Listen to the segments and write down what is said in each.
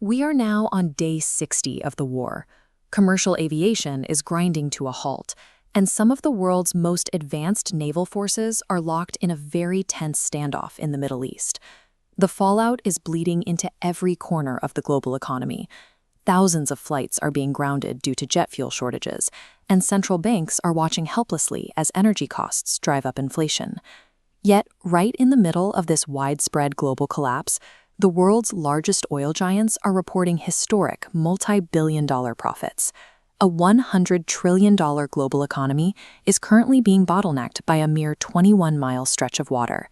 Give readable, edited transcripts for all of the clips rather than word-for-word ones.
We are now on day 60 of the war. Commercial aviation is grinding to a halt, and some of the world's most advanced naval forces are locked in a very tense standoff in the Middle East. The fallout is bleeding into every corner of the global economy. Thousands of flights are being grounded due to jet fuel shortages, and central banks are watching helplessly as energy costs drive up inflation. Yet, right in the middle of this widespread global collapse, the world's largest oil giants are reporting historic multi-billion-dollar profits. A $100 trillion global economy is currently being bottlenecked by a mere 21-mile stretch of water.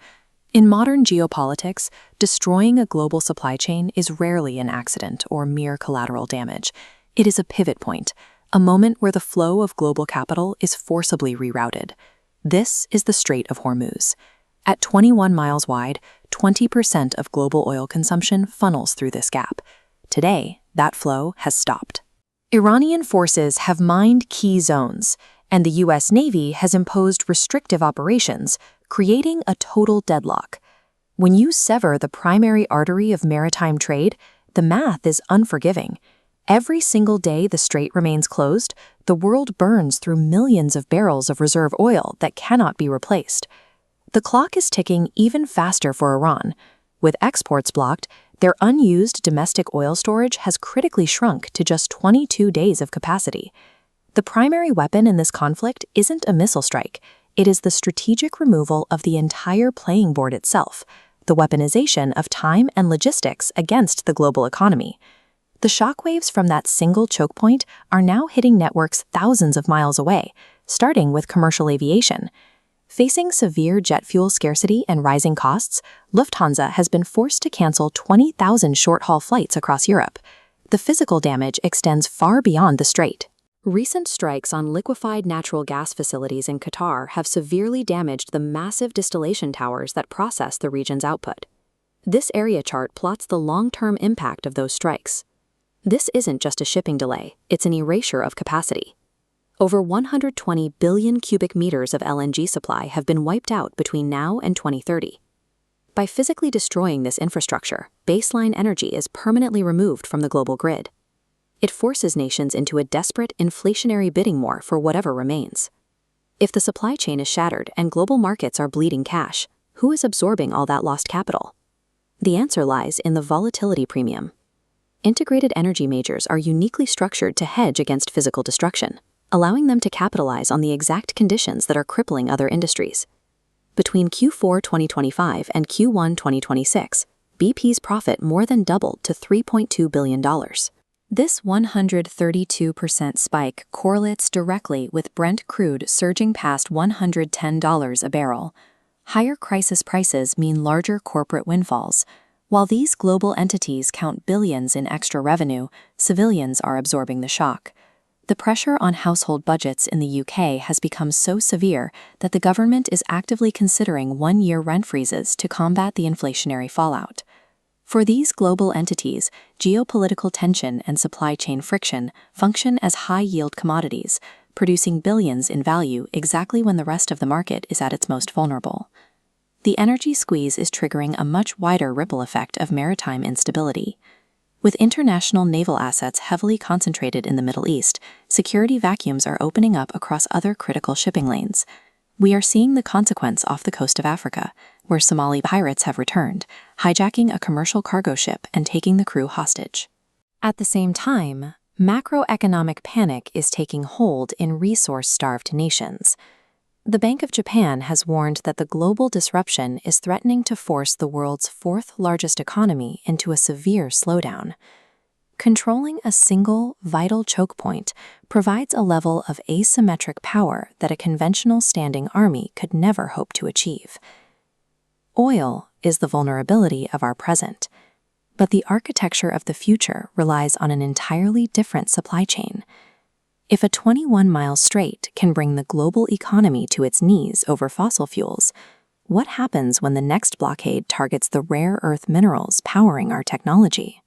In modern geopolitics, destroying a global supply chain is rarely an accident or mere collateral damage. It is a pivot point, a moment where the flow of global capital is forcibly rerouted. This is the Strait of Hormuz. At 21 miles wide, 20% of global oil consumption funnels through this gap. Today, that flow has stopped. Iranian forces have mined key zones, and the U.S. Navy has imposed restrictive operations, creating a total deadlock. When you sever the primary artery of maritime trade, the math is unforgiving. Every single day the strait remains closed, the world burns through millions of barrels of reserve oil that cannot be replaced. The clock is ticking even faster for Iran. With exports blocked, their unused domestic oil storage has critically shrunk to just 22 days of capacity. The primary weapon in this conflict isn't a missile strike. It is the strategic removal of the entire playing board itself, the weaponization of time and logistics against the global economy. The shockwaves from that single choke point are now hitting networks thousands of miles away, starting with commercial aviation. Facing severe jet fuel scarcity and rising costs, Lufthansa has been forced to cancel 20,000 short-haul flights across Europe. The physical damage extends far beyond the strait. Recent strikes on liquefied natural gas facilities in Qatar have severely damaged the massive distillation towers that process the region's output. This area chart plots the long-term impact of those strikes. This isn't just a shipping delay, it's an erasure of capacity. Over 120 billion cubic meters of LNG supply have been wiped out between now and 2030. By physically destroying this infrastructure, baseline energy is permanently removed from the global grid. It forces nations into a desperate inflationary bidding war for whatever remains. If the supply chain is shattered and global markets are bleeding cash, who is absorbing all that lost capital? The answer lies in the volatility premium. Integrated energy majors are uniquely structured to hedge against physical destruction, allowing them to capitalize on the exact conditions that are crippling other industries. Between Q4 2025 and Q1 2026, BP's profit more than doubled to $3.2 billion. This 132% spike correlates directly with Brent crude surging past $110 a barrel. Higher crisis prices mean larger corporate windfalls. While these global entities count billions in extra revenue, civilians are absorbing the shock. The pressure on household budgets in the UK has become so severe that the government is actively considering one-year rent freezes to combat the inflationary fallout. For these global entities, geopolitical tension and supply chain friction function as high-yield commodities, producing billions in value exactly when the rest of the market is at its most vulnerable. The energy squeeze is triggering a much wider ripple effect of maritime instability. With international naval assets heavily concentrated in the Middle East, security vacuums are opening up across other critical shipping lanes. We are seeing the consequence off the coast of Africa, where Somali pirates have returned, hijacking a commercial cargo ship and taking the crew hostage. At the same time, macroeconomic panic is taking hold in resource-starved nations. The Bank of Japan has warned that the global disruption is threatening to force the world's fourth-largest economy into a severe slowdown. Controlling a single, vital choke point provides a level of asymmetric power that a conventional standing army could never hope to achieve. Oil is the vulnerability of our present, but the architecture of the future relies on an entirely different supply chain. If a 21-mile strait can bring the global economy to its knees over fossil fuels, what happens when the next blockade targets the rare earth minerals powering our technology?